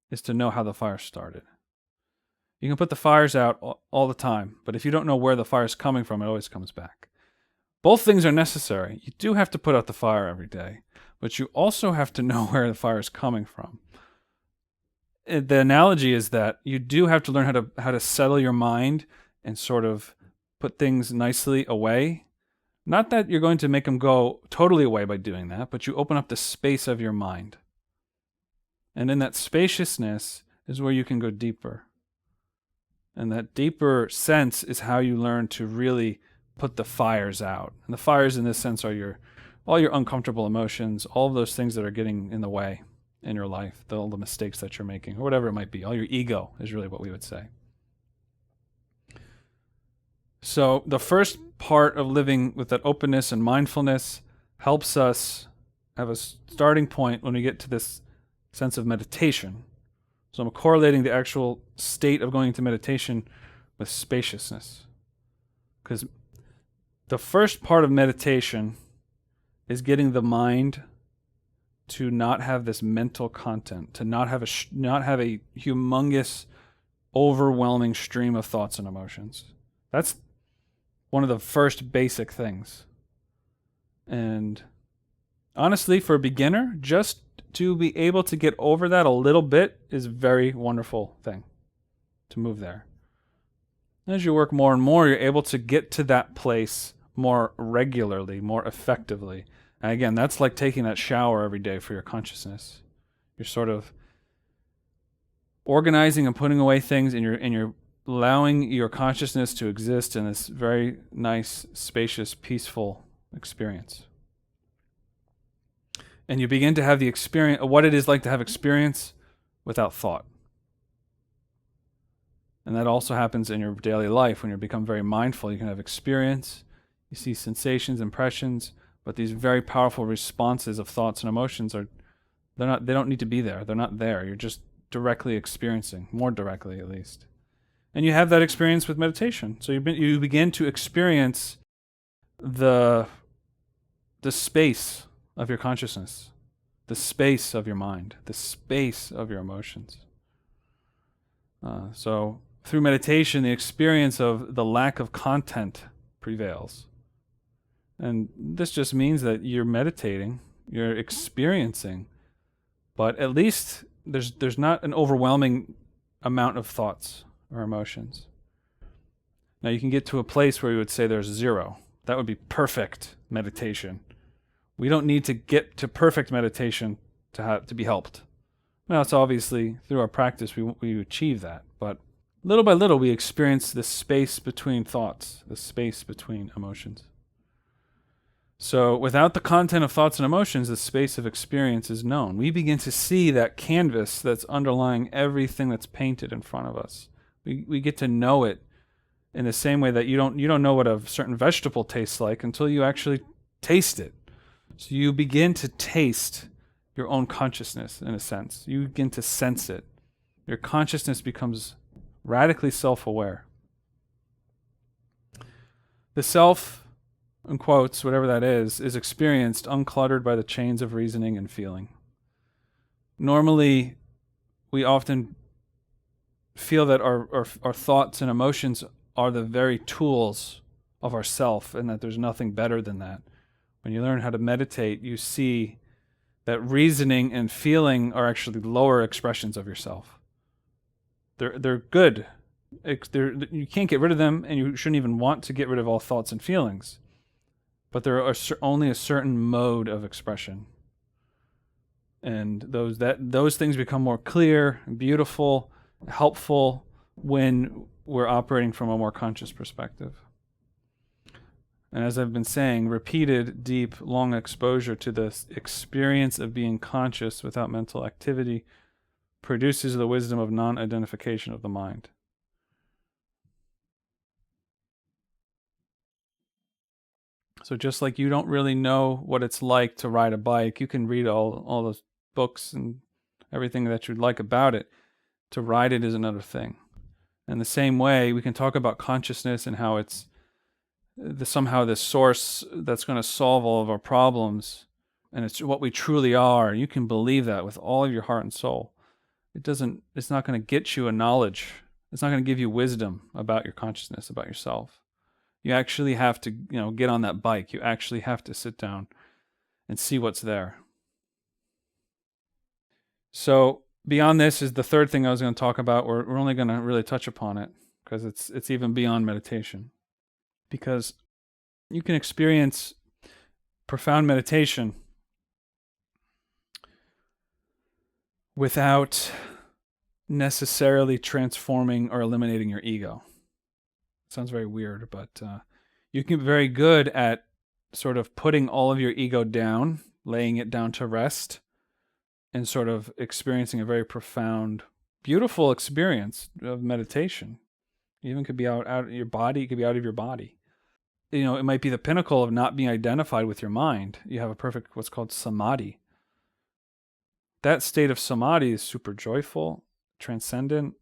is to know how the fire started. You can put the fires out all the time, but if you don't know where the fire's coming from, it always comes back. Both things are necessary. You do have to put out the fire every day, but you also have to know where the fire is coming from. The analogy is that you do have to learn how to settle your mind and sort of put things nicely away. Not that you're going to make them go totally away by doing that, but you open up the space of your mind. And in that spaciousness is where you can go deeper. And that deeper sense is how you learn to really put the fires out. And the fires in this sense are all your uncomfortable emotions, all of those things that are getting in the way in your life, all the mistakes that you're making, or whatever it might be. All your ego is really what we would say. So the first part of living with that openness and mindfulness helps us have a starting point when we get to this sense of meditation. So I'm correlating the actual state of going into meditation with spaciousness. Because the first part of meditation is getting the mind to not have this mental content, to not have a humongous, overwhelming stream of thoughts and emotions. That's one of the first basic things. And honestly, for a beginner, just to be able to get over that a little bit is a very wonderful thing to move there. As you work more and more, you're able to get to that place more regularly, more effectively. And again, that's like taking that shower every day for your consciousness. You're sort of organizing and putting away things, and you're allowing your consciousness to exist in this very nice, spacious, peaceful experience. And you begin to have the experience of what it is like to have experience without thought. And that also happens in your daily life. When you become very mindful, you can have experience, you see sensations, impressions, but these very powerful responses of thoughts and emotions they don't need to be there. They're not there. You're just directly experiencing, more directly at least. And you have that experience with meditation. So you begin to experience the space of your consciousness, the space of your mind, the space of your emotions. So through meditation, the experience of the lack of content prevails. And this just means that you're meditating, you're experiencing, but at least there's not an overwhelming amount of thoughts or emotions. Now you can get to a place where you would say there's zero. That would be perfect meditation. We don't need to get to perfect meditation to be helped. Now it's obviously through our practice we achieve that, but little by little we experience this space between thoughts, the space between emotions. So without the content of thoughts and emotions, the space of experience is known. We begin to see that canvas that's underlying everything that's painted in front of us. We get to know it in the same way that you don't know what a certain vegetable tastes like until you actually taste it. So you begin to taste your own consciousness, in a sense. You begin to sense it. Your consciousness becomes radically self-aware. The self, in quotes, whatever that is experienced uncluttered by the chains of reasoning and feeling. Normally, we often feel that our thoughts and emotions are the very tools of our self, and that there's nothing better than that. When you learn how to meditate, you see that reasoning and feeling are actually lower expressions of yourself. They're good. You can't get rid of them, and you shouldn't even want to get rid of all thoughts and feelings. But there are only a certain mode of expression. And those things become more clear, beautiful, helpful when we're operating from a more conscious perspective. And as I've been saying, repeated, deep, long exposure to the experience of being conscious without mental activity produces the wisdom of non-identification of the mind. So just like you don't really know what it's like to ride a bike, you can read all those books and everything that you'd like about it. To ride it is another thing. In the same way, we can talk about consciousness and how it's somehow this source that's going to solve all of our problems, and it's what we truly are. You can believe that with all of your heart and soul. It's not going to get you a knowledge. It's not going to give you wisdom about your consciousness, about yourself. You actually have to, get on that bike. You actually have to sit down and see what's there. So beyond this is the third thing I was going to talk about. We're only going to really touch upon it because it's even beyond meditation. Because you can experience profound meditation without necessarily transforming or eliminating your ego. It sounds very weird, but you can be very good at sort of putting all of your ego down, laying it down to rest, and sort of experiencing a very profound, beautiful experience of meditation. It even could be out of your body. It could be out of your body. It might be the pinnacle of not being identified with your mind. You have a perfect, what's called samadhi. That state of samadhi is super joyful, transcendent.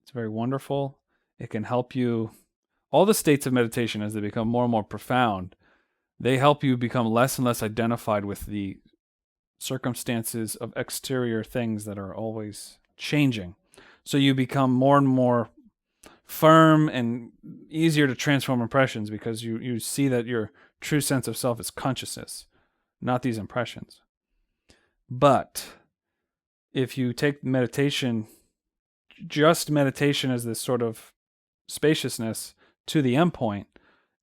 It's very wonderful. It can help you. All the states of meditation, as they become more and more profound, they help you become less and less identified with the circumstances of exterior things that are always changing. So you become more and more firm and easier to transform impressions because you see that your true sense of self is consciousness, not these impressions. But if you take meditation, just meditation as this sort of spaciousness to the endpoint,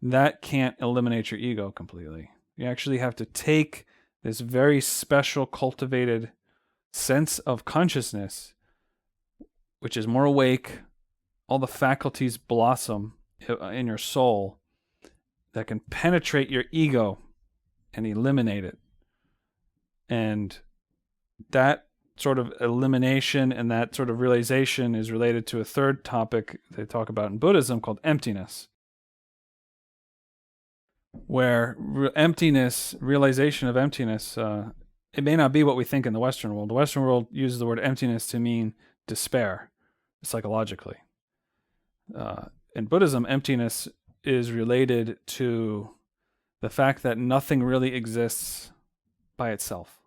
that can't eliminate your ego completely. You actually have to take this very special cultivated sense of consciousness, which is more awake, all the faculties blossom in your soul that can penetrate your ego and eliminate it. And that sort of elimination and that sort of realization is related to a third topic they talk about in Buddhism called emptiness, where realization of emptiness, it may not be what we think in the Western world. The Western world uses the word emptiness to mean despair, psychologically. In Buddhism, emptiness is related to the fact that nothing really exists by itself,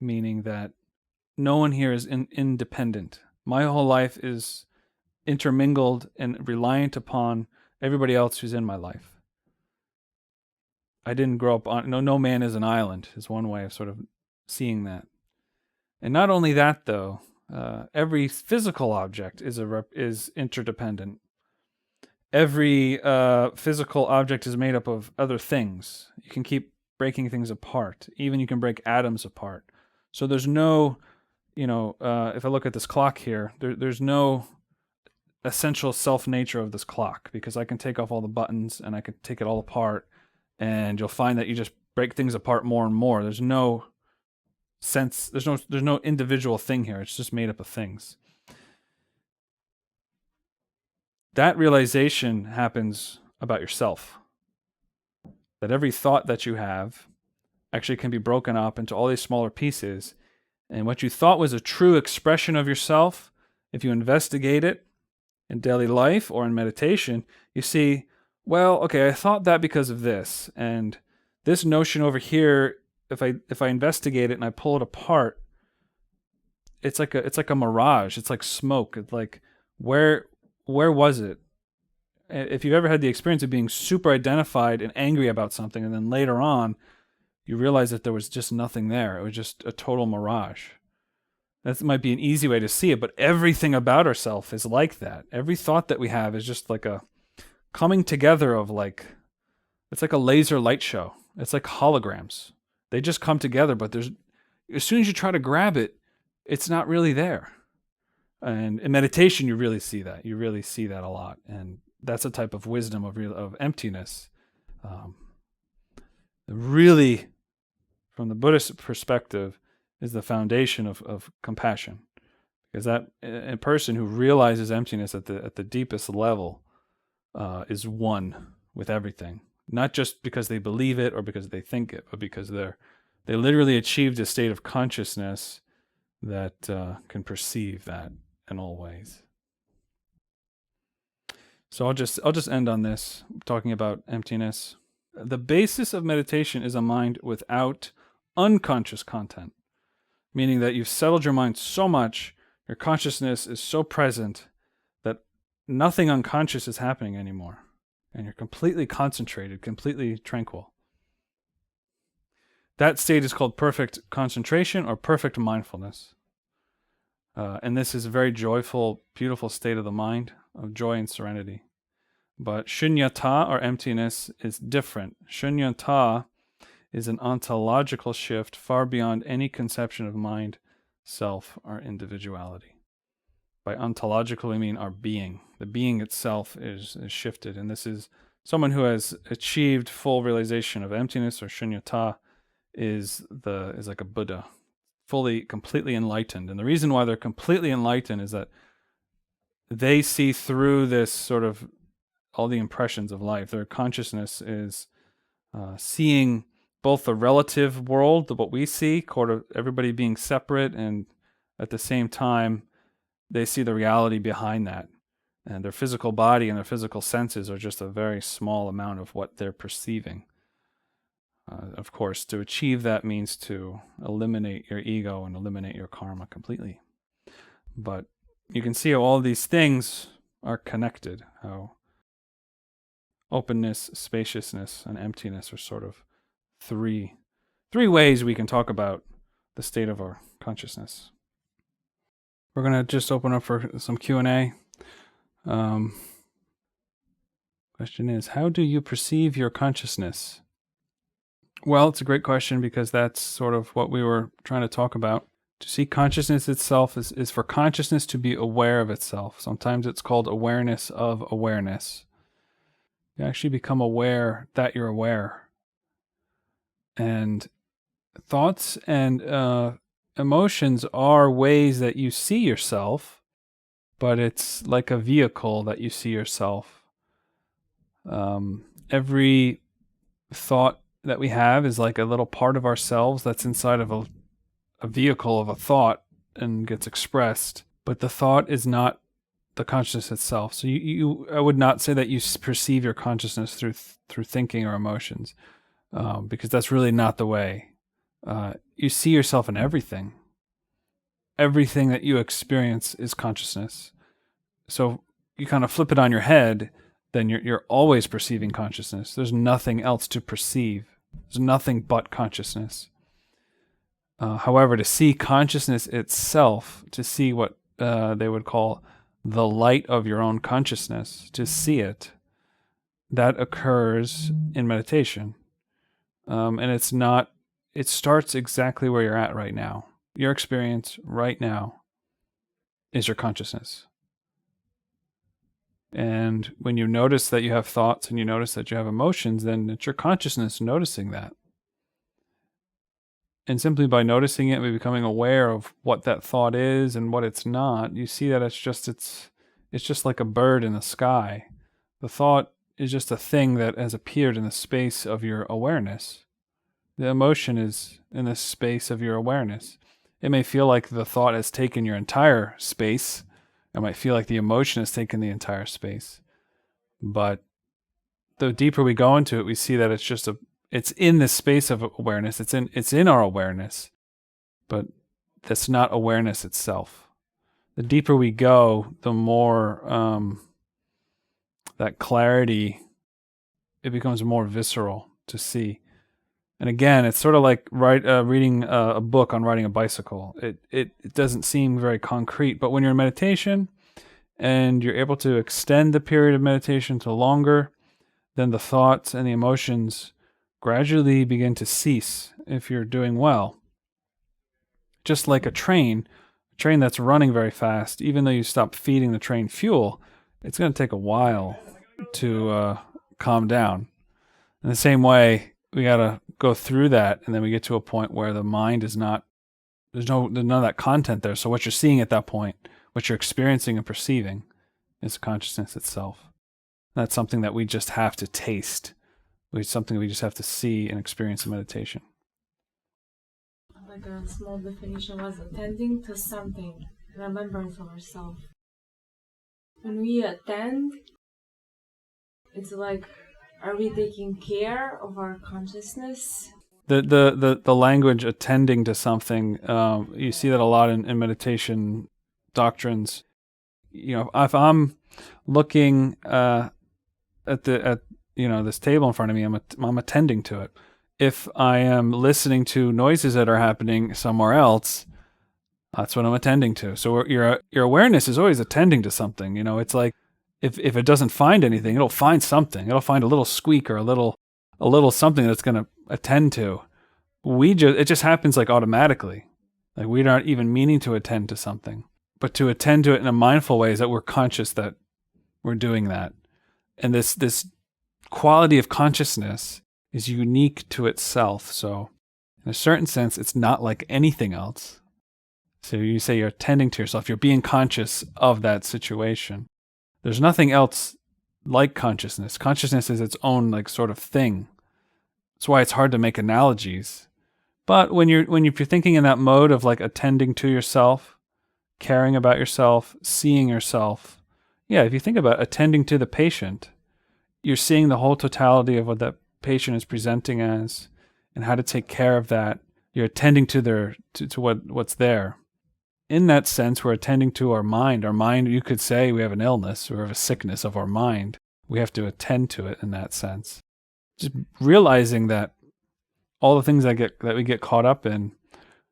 meaning that no one here is independent. My whole life is intermingled and reliant upon everybody else who's in my life. I didn't grow up on, no man is an island is one way of sort of seeing that. And not only that, though, every physical object is interdependent. Every physical object is made up of other things. You can keep breaking things apart. Even you can break atoms apart. So there's no, if I look at this clock here, there's no essential self-nature of this clock, because I can take off all the buttons and I can take it all apart, and you'll find that you just break things apart more and more. There's no sense, there's no individual thing here. It's just made up of things. That realization happens about yourself. That every thought that you have, actually can be broken up into all these smaller pieces. And what you thought was a true expression of yourself, if you investigate it in daily life or in meditation, you see, well, okay, I thought that because of this. And this notion over here, if I investigate it and I pull it apart, it's like a mirage. It's like smoke. It's like, where was it? If you've ever had the experience of being super identified and angry about something, and then later on you realize that there was just nothing there. It was just a total mirage. That might be an easy way to see it, but everything about ourselves is like that. Every thought that we have is just like a coming together of it's like a laser light show. It's like holograms. They just come together, but as soon as you try to grab it, it's not really there. And in meditation, you really see that. You really see that a lot. And that's a type of wisdom of emptiness. Really, from the Buddhist perspective, is the foundation of compassion, because that a person who realizes emptiness at the deepest level is one with everything, not just because they believe it or because they think it, but because they literally achieved a state of consciousness that can perceive that in all ways. So I'll just end on this, talking about emptiness. The basis of meditation is a mind without unconscious content, meaning that you've settled your mind so much, your consciousness is so present that nothing unconscious is happening anymore, and you're completely concentrated, completely tranquil. That state is called perfect concentration or perfect mindfulness. And this is a very joyful, beautiful state of the mind, of joy and serenity. But shunyata, or emptiness, is different. Shunyata is an ontological shift far beyond any conception of mind, self, or individuality. By ontological, we mean our being. The being itself is shifted, and this is someone who has achieved full realization of emptiness, or shunyata, is like a Buddha, completely enlightened. And the reason why they're completely enlightened is that they see through this sort of all the impressions of life. Their consciousness is seeing both the relative world, what we see, everybody being separate, and at the same time, they see the reality behind that. And their physical body and their physical senses are just a very small amount of what they're perceiving. Of course, to achieve that means to eliminate your ego and eliminate your karma completely. But you can see how all these things are connected, how openness, spaciousness, and emptiness are sort of three ways we can talk about the state of our consciousness. We're going to just open up for some Q&A. Question is, how do you perceive your consciousness? Well, it's a great question, because that's sort of what we were trying to talk about. To see consciousness itself is for consciousness to be aware of itself. Sometimes it's called awareness of awareness. You actually become aware that you're aware. And thoughts and emotions are ways that you see yourself, but it's like a vehicle that you see yourself. Every thought that we have is like a little part of ourselves that's inside of a vehicle of a thought and gets expressed, but the thought is not the consciousness itself. So I would not say that you perceive your consciousness through thinking or emotions, because that's really not the way. You see yourself in everything. Everything that you experience is consciousness. So you kind of flip it on your head, then you're always perceiving consciousness. There's nothing else to perceive. There's nothing but consciousness. However, to see consciousness itself, to see what they would call the light of your own consciousness, to see it, that occurs in meditation. And it starts exactly where you're at right now. Your experience right now is your consciousness. And when you notice that you have thoughts and you notice that you have emotions, then it's your consciousness noticing that. And simply by noticing it, by becoming aware of what that thought is and what it's not, you see that it's just like a bird in the sky. The thought is just a thing that has appeared in the space of your awareness. The emotion is in the space of your awareness. It may feel like the thought has taken your entire space. It might feel like the emotion has taken the entire space. But the deeper we go into it, we see that it's in the space of awareness. It's in our awareness, but that's not awareness itself. The deeper we go, the more that clarity, it becomes more visceral to see. And again, it's sort of like reading a book on riding a bicycle. It doesn't seem very concrete, but when you're in meditation and you're able to extend the period of meditation to longer, then the thoughts and the emotions gradually begin to cease if you're doing well. Just like a train that's running very fast, even though you stop feeding the train fuel, it's going to take a while to calm down. In the same way, we got to go through that, and then we get to a point where the mind is not, there's none of that content there. So what you're seeing at that point, what you're experiencing and perceiving, is consciousness itself. That's something that we just have to taste. It's something we just have to see and experience in meditation. Like a small definition was attending to something, remembering for ourselves. When we attend, it's like, are we taking care of our consciousness? The language attending to something, you see that a lot in meditation doctrines. You know, if I'm looking at this table in front of me, I'm attending to it. If I am listening to noises that are happening somewhere else, that's what I'm attending to. So your awareness is always attending to something. You know, it's like if it doesn't find anything, it'll find something. It'll find a little squeak or a little something that's going to attend to. It just happens like automatically. Like we're not even meaning to attend to something. But to attend to it in a mindful way is that we're conscious that we're doing that. And this quality of consciousness is unique to itself. So in a certain sense, it's not like anything else. So you say you're attending to yourself, you're being conscious of that situation. There's nothing else like consciousness. Consciousness is its own like sort of thing. That's why it's hard to make analogies. But when you're thinking in that mode of like attending to yourself, caring about yourself, seeing yourself, yeah, if you think about attending to the patient, you're seeing the whole totality of what that patient is presenting as and how to take care of that. You're attending to what's there. In that sense, we're attending to our mind. Our mind, you could say we have an illness or have a sickness of our mind. We have to attend to it in that sense. Just realizing that all the things that we get caught up in,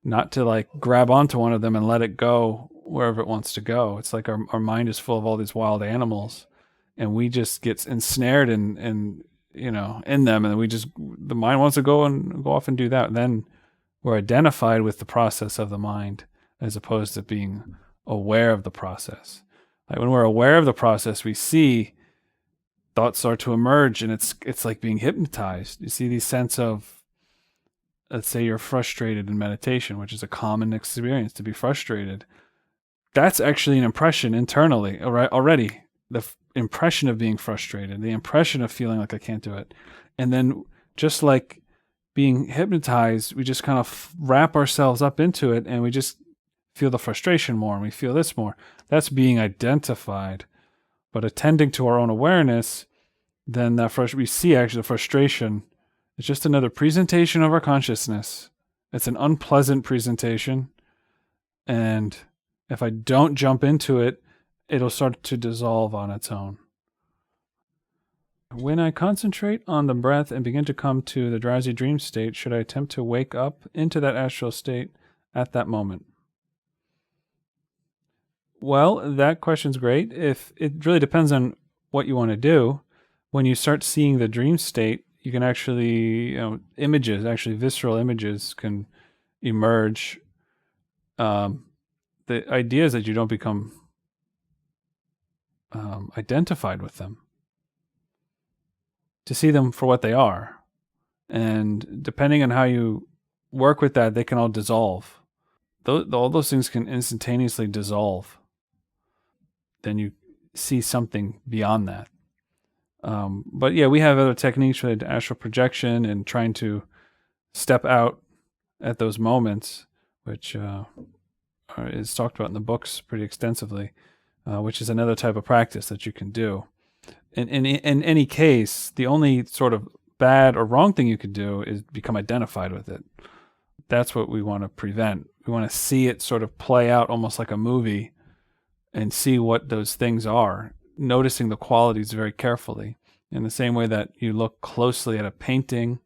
not to like grab onto one of them and let it go wherever it wants to go. It's like our mind is full of all these wild animals, and we just get ensnared in them, and the mind wants to go off and do that. And then we're identified with the process of the mind as opposed to being aware of the process. Like when we're aware of the process, we see thoughts start to emerge, and it's like being hypnotized. You see these sense of, let's say you're frustrated in meditation, which is a common experience to be frustrated. That's actually an impression internally already. The impression of being frustrated, the impression of feeling like I can't do it. And then just like being hypnotized, we just kind of wrap ourselves up into it, and we just feel the frustration more, and we feel this more. That's being identified. But attending to our own awareness, then we see actually the frustration. It's just another presentation of our consciousness. It's an unpleasant presentation. And if I don't jump into it, it'll start to dissolve on its own. When I concentrate on the breath and begin to come to the drowsy dream state, should I attempt to wake up into that astral state at that moment? Well, that question's great. If it really depends on what you want to do. When you start seeing the dream state, you can actually, visceral images can emerge. The idea is that you don't become identified with them. To see them for what they are. And depending on how you work with that, they can all dissolve. All those things can instantaneously dissolve. Then you see something beyond that. But yeah, we have other techniques related to astral projection and trying to step out at those moments, which is talked about in the books pretty extensively, which is another type of practice that you can do. In any case, the only sort of bad or wrong thing you could do is become identified with it. That's what we want to prevent. We want to see it sort of play out almost like a movie and see what those things are, noticing the qualities very carefully. In the same way that you look closely at a painting,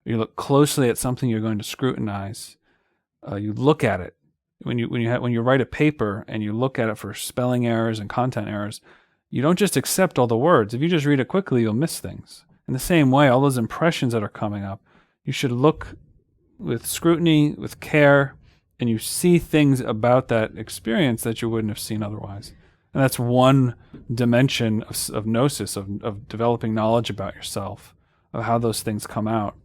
you look closely at something you're going to scrutinize, you look at it. When you write a paper and you look at it for spelling errors and content errors, you don't just accept all the words. If you just read it quickly, you'll miss things. In the same way, all those impressions that are coming up, you should look with scrutiny, with care, and you see things about that experience that you wouldn't have seen otherwise. And that's one dimension of Gnosis, of developing knowledge about yourself, of how those things come out.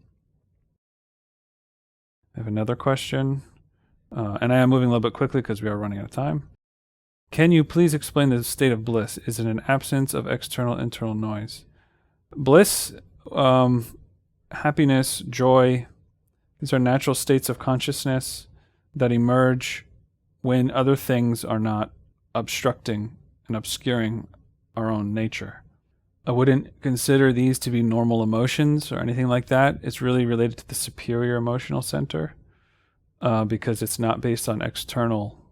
I have another question, and I am moving a little bit quickly because we are running out of time. Can you please explain the state of bliss? Is it an absence of external, internal noise? Bliss, happiness, joy, these are natural states of consciousness that emerge when other things are not obstructing and obscuring our own nature. I wouldn't consider these to be normal emotions or anything like that. It's really related to the superior emotional center, because it's not based on external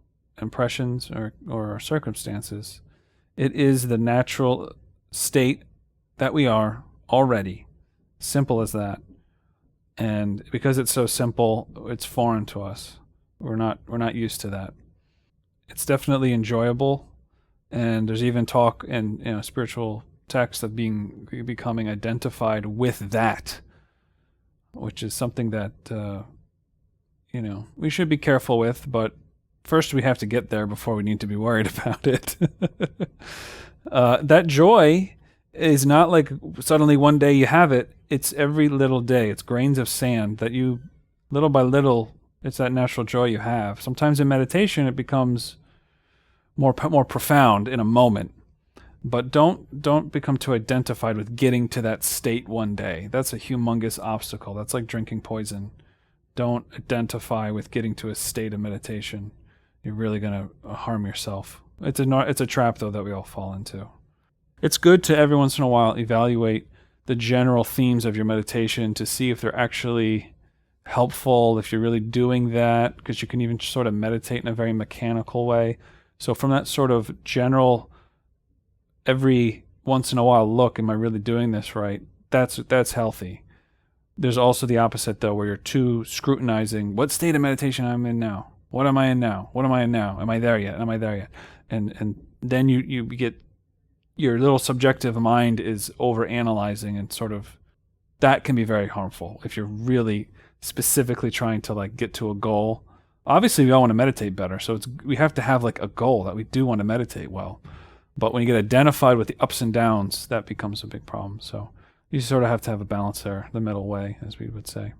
impressions or circumstances. It is the natural state that we are already. Simple as that. And because it's so simple, it's foreign to us. We're not used to that. It's definitely enjoyable, and there's even talk in spiritual texts of becoming identified with that, which is something that we should be careful with, but first we have to get there before we need to be worried about it. That joy is not like suddenly one day you have it. It's every little day. It's grains of sand that you, little by little, it's that natural joy you have. Sometimes in meditation it becomes more profound in a moment. But don't become too identified with getting to that state one day. That's a humongous obstacle. That's like drinking poison. Don't identify with getting to a state of meditation. You're really going to harm yourself. It's a trap, though, that we all fall into. It's good to every once in a while evaluate the general themes of your meditation to see if they're actually helpful, if you're really doing that, because you can even sort of meditate in a very mechanical way. So from that sort of general, every once in a while, look, am I really doing this right? That's healthy. There's also the opposite, though, where you're too scrutinizing what state of meditation I'm in now. What am I in now? What am I in now? Am I there yet? Am I there yet? And then you get, your little subjective mind is over analyzing, and sort of that can be very harmful if you're really specifically trying to like get to a goal. Obviously we all want to meditate better, so we have to have like a goal that we do want to meditate well. But when you get identified with the ups and downs, that becomes a big problem. So you sort of have to have a balance there, the middle way, as we would say.